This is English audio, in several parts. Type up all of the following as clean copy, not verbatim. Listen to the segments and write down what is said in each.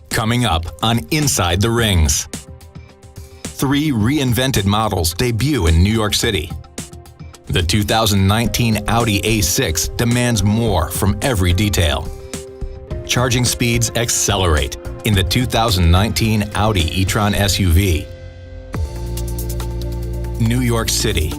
Coming up on Inside the Rings. 3 reinvented models debut in New York City. The 2019 Audi A6 demands more from every detail. Charging speeds accelerate in the 2019 Audi e-tron SUV. New York City,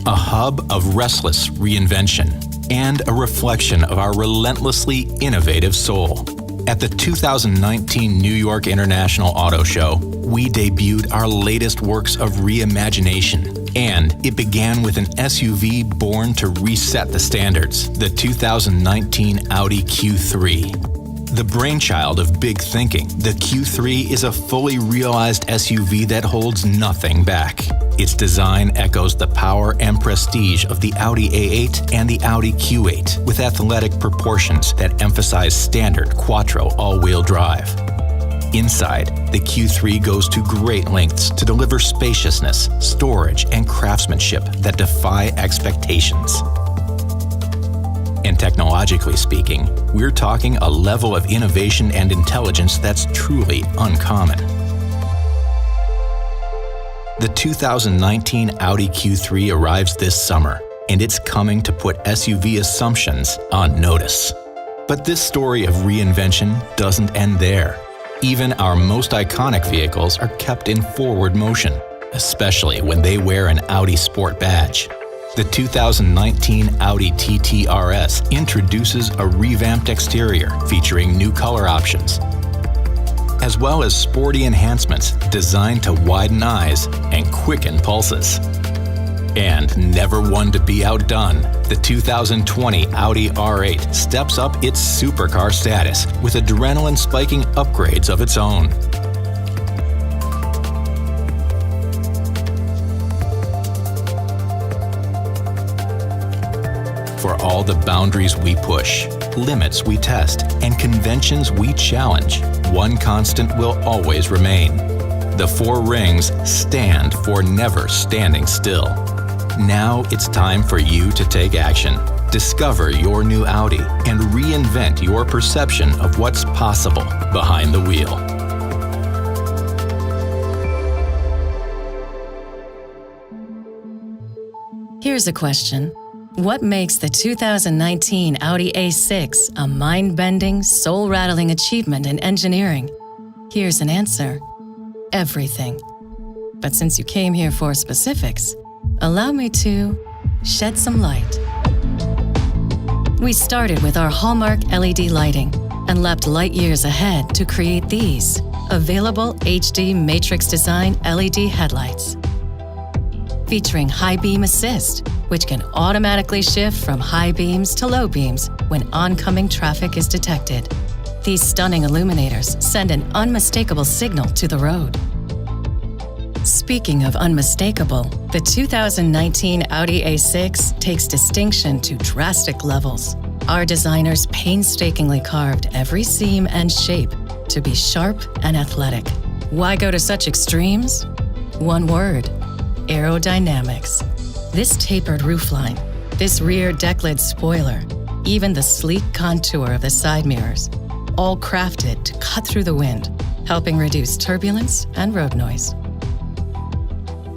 a hub of restless reinvention and a reflection of our relentlessly innovative soul. At the 2019 New York International Auto Show, we debuted our latest works of reimagination, and it began with an SUV born to reset the standards, the 2019 Audi Q3. The brainchild of big thinking, the Q3 is a fully realized SUV that holds nothing back. Its design echoes the power and prestige of the Audi A8 and the Audi Q8, with athletic proportions that emphasize standard quattro all-wheel drive. Inside, the Q3 goes to great lengths to deliver spaciousness, storage, and craftsmanship that defy expectations. And technologically speaking, we're talking a level of innovation and intelligence that's truly uncommon. The 2019 Audi Q3 arrives this summer, and it's coming to put SUV assumptions on notice. But this story of reinvention doesn't end there. Even our most iconic vehicles are kept in forward motion, especially when they wear an Audi Sport badge. The 2019 Audi TT RS introduces a revamped exterior featuring new color options, as well as sporty enhancements designed to widen eyes and quicken pulses. And never one to be outdone, the 2020 Audi R8 steps up its supercar status with adrenaline-spiking upgrades of its own. For all the boundaries we push, limits we test, and conventions we challenge, one constant will always remain. The 4 rings stand for never standing still. Now it's time for you to take action. Discover your new Audi and reinvent your perception of what's possible behind the wheel. Here's a question. What makes the 2019 Audi A6 a mind-bending, soul-rattling achievement in engineering? Here's an answer. Everything. But since you came here for specifics, allow me to shed some light. We started with our hallmark LED lighting and leapt light years ahead to create these available HD matrix design LED headlights. Featuring high beam assist, which can automatically shift from high beams to low beams when oncoming traffic is detected. These stunning illuminators send an unmistakable signal to the road. Speaking of unmistakable, the 2019 Audi A6 takes distinction to drastic levels. Our designers painstakingly carved every seam and shape to be sharp and athletic. Why go to such extremes? One word: aerodynamics. This tapered roofline, this rear deck lid spoiler, even the sleek contour of the side mirrors, all crafted to cut through the wind, helping reduce turbulence and road noise.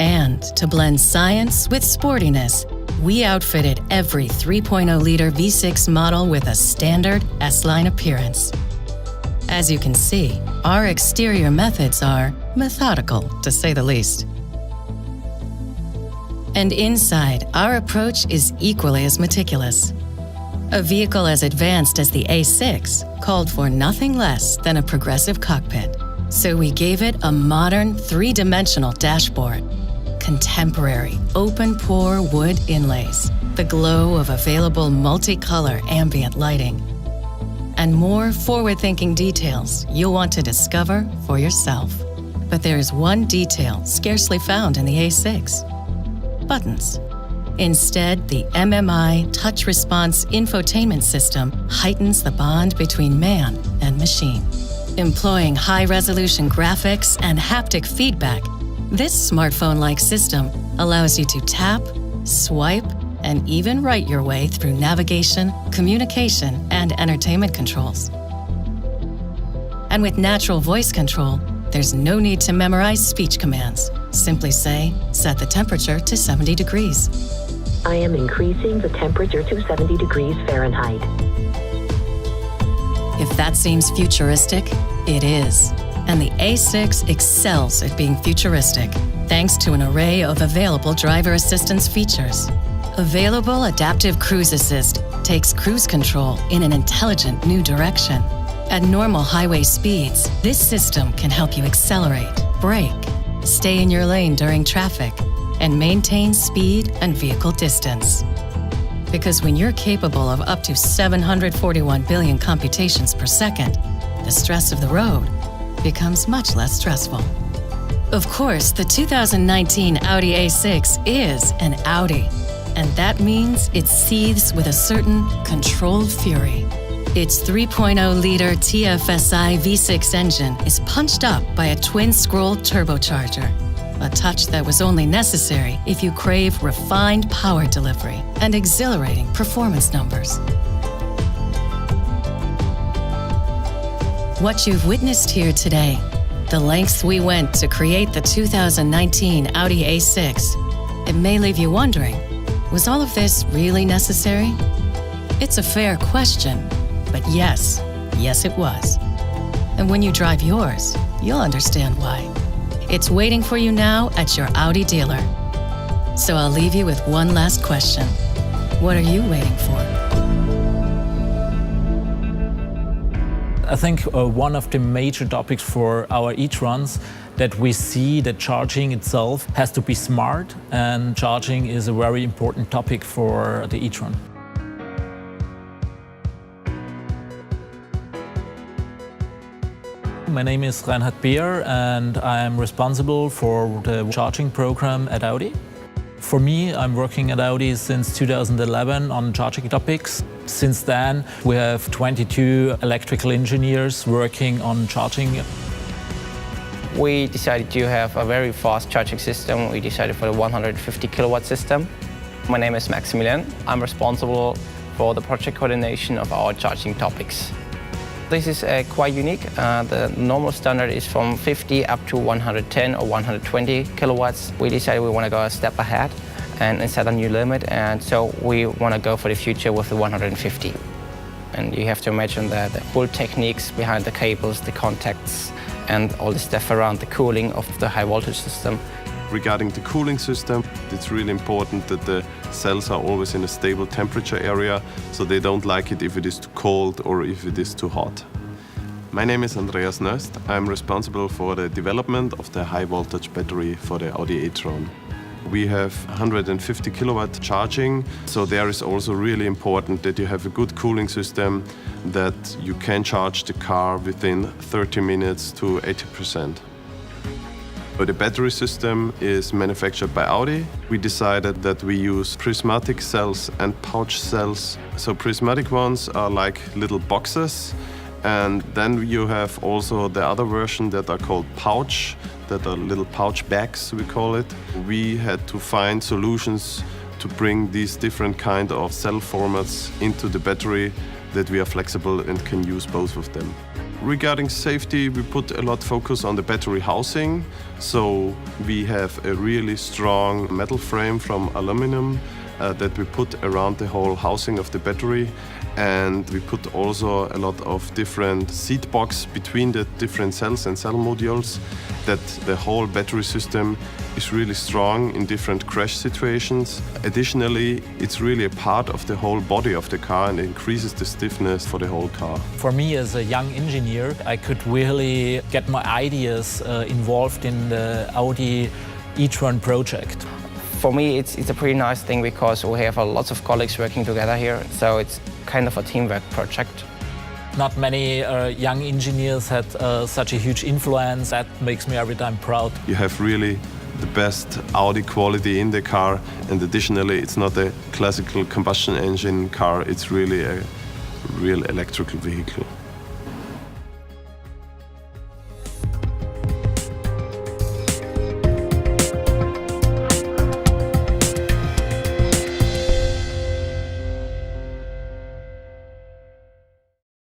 And to blend science with sportiness, we outfitted every 3.0-liter V6 model with a standard S-Line appearance. As you can see, our exterior methods are methodical, to say the least. And inside, our approach is equally as meticulous. A vehicle as advanced as the A6 called for nothing less than a progressive cockpit. So we gave it a modern 3-dimensional dashboard, contemporary open-pore wood inlays, the glow of available multicolor ambient lighting, and more forward-thinking details you'll want to discover for yourself. But there is one detail scarcely found in the A6. Buttons. Instead, the MMI Touch Response infotainment system heightens the bond between man and machine. Employing high-resolution graphics and haptic feedback, this smartphone-like system allows you to tap, swipe, and even write your way through navigation, communication, and entertainment controls. And with natural voice control, there's no need to memorize speech commands. Simply say, set the temperature to 70 degrees. I am increasing the temperature to 70 degrees Fahrenheit. If that seems futuristic, it is. And the A6 excels at being futuristic, thanks to an array of available driver assistance features. Available Adaptive Cruise Assist takes cruise control in an intelligent new direction. At normal highway speeds, this system can help you accelerate, brake, stay in your lane during traffic, and maintain speed and vehicle distance. Because when you're capable of up to 741 billion computations per second, the stress of the road becomes much less stressful. Of course, the 2019 Audi A6 is an Audi, and that means it seethes with a certain controlled fury. Its 3.0-liter TFSI V6 engine is punched up by a twin-scroll turbocharger, a touch that was only necessary if you crave refined power delivery and exhilarating performance numbers. What you've witnessed here today, the lengths we went to create the 2019 Audi A6, it may leave you wondering, was all of this really necessary? It's a fair question, but yes it was. And when you drive yours, you'll understand why. It's waiting for you now at your Audi dealer. So I'll leave you with one last question. What are you waiting for? I think one of the major topics for our e-trons that we see that charging itself has to be smart, and charging is a very important topic for the e-tron. My name is Reinhard Beer and I am responsible for the charging program at Audi. For me, I'm working at Audi since 2011 on charging topics. Since then, we have 22 electrical engineers working on charging. We decided to have a very fast charging system. We decided for the 150 kilowatt system. My name is Maximilian. I'm responsible for the project coordination of our charging topics. This is quite unique. The normal standard is from 50 up to 110 or 120 kilowatts. We decided we want to go a step ahead and set a new limit, and so we want to go for the future with the 150. And you have to imagine that the whole techniques behind the cables, the contacts, and all the stuff around the cooling of the high voltage system. Regarding the cooling system, it's really important that the cells are always in a stable temperature area, so they don't like it if it is too cold or if it is too hot. My name is Andreas Nöst. I'm responsible for the development of the high voltage battery for the Audi e-tron. We have 150 kilowatt charging, so there is also really important that you have a good cooling system, that you can charge the car within 30 minutes to 80%. The battery system is manufactured by Audi. We decided that we use prismatic cells and pouch cells. So prismatic ones are like little boxes, and then you have also the other version that are called pouch, that are little pouch bags, we call it. We had to find solutions to bring these different kind of cell formats into the battery, that we are flexible and can use both of them. Regarding safety, we put a lot of focus on the battery housing. So we have a really strong metal frame from aluminum that we put around the whole housing of the battery. And we put also a lot of different seat box between the different cells and cell modules, that the whole battery system is really strong in different crash situations. Additionally, it's really a part of the whole body of the car and increases the stiffness for the whole car. For me as a young engineer, I could really get my ideas involved in the Audi e-tron project. For me, it's a pretty nice thing because we have lots of colleagues working together here, so it's kind of a teamwork project. Not many young engineers had such a huge influence. That makes me every time proud. You have really the best Audi quality in the car, and additionally it's not a classical combustion engine car, it's really a real electrical vehicle.